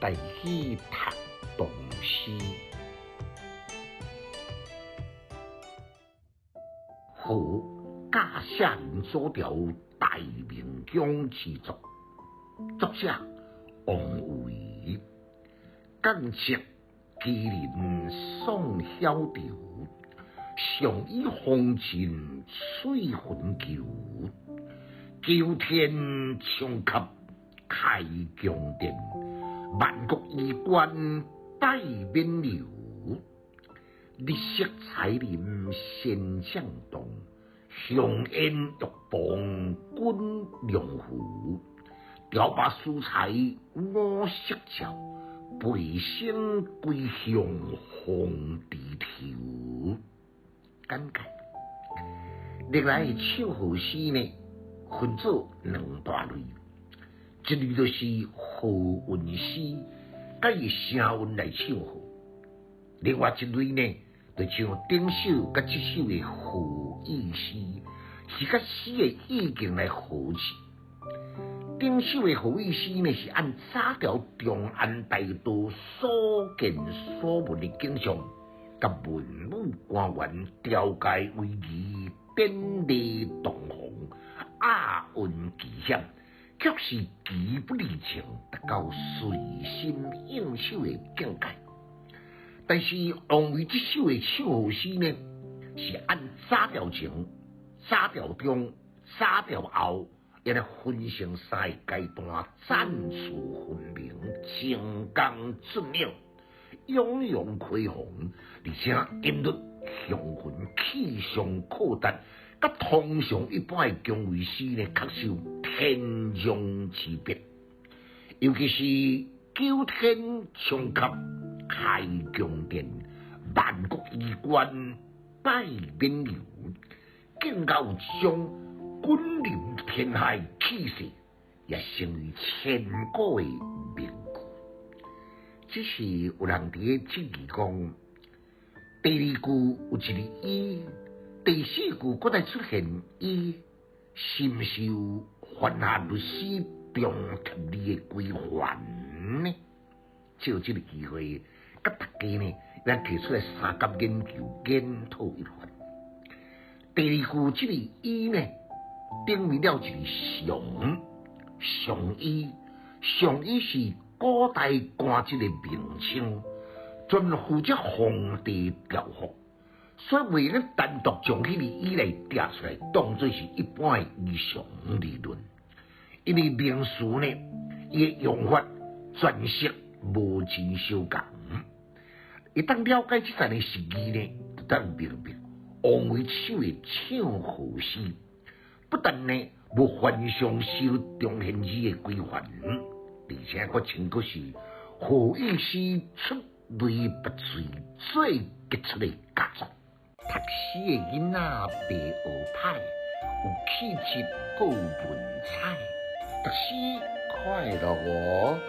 带去读唐诗。胡驾下林所调大明宫之作，作者王维。感谢麒麟送晓调，上以风尘水魂求。九天冲甲开宫殿，万国衣冠拜冕旒。日色彩林仙将动，香烟玉榜君良符。调把素材五色照，背身归向红地头。简介：历来唱和诗呢，分作两大类，一类就是和韵诗，甲以声韵来唱和；另外一类呢，就像顶首甲这首的和意诗，是甲诗的意境来和起。顶首的和意诗呢，是按早条长安大道所见所闻的景象，甲文武官员调解为义，典礼堂皇，雅韵奇险，却是奇不离情，达到随心应手的境界。但是王维这首的唱和诗呢，是按早调前、早调中、早调后，也来分成三个阶段，战处分明，情感隽永，雍容恢宏，而且音律雄浑，气象阔达，甲通常一般的宫闱诗呢，确有天壤之别。尤其是九天冲甲开宫殿，万国衣冠拜冕旒，更加有一种君临天下气势，也成为千古的名句。只是有人伫质疑讲，第二句有一个伊，第四句搁再出现伊，是毋是有犯下律师中特例的规范呢？借这个机会，甲大家呢，咱提出来三角研究检讨一番。第二句这个伊呢，定为了一个上衣，上衣是古代官职的名称，专负责皇帝调服，所以为了单独将迄个衣来摘出来，当作是一般的衣裳理论。因为名词呢，伊的用法转色无真相共。一旦了解这层的实意呢，就当明白王维首的唱和诗，不但呢无反常受中宪制的规范，而且佫称佫是和意诗出类拔萃、最杰出的佳作。读诗的囡仔白学派，有气质，佫有文采。读诗快乐哦！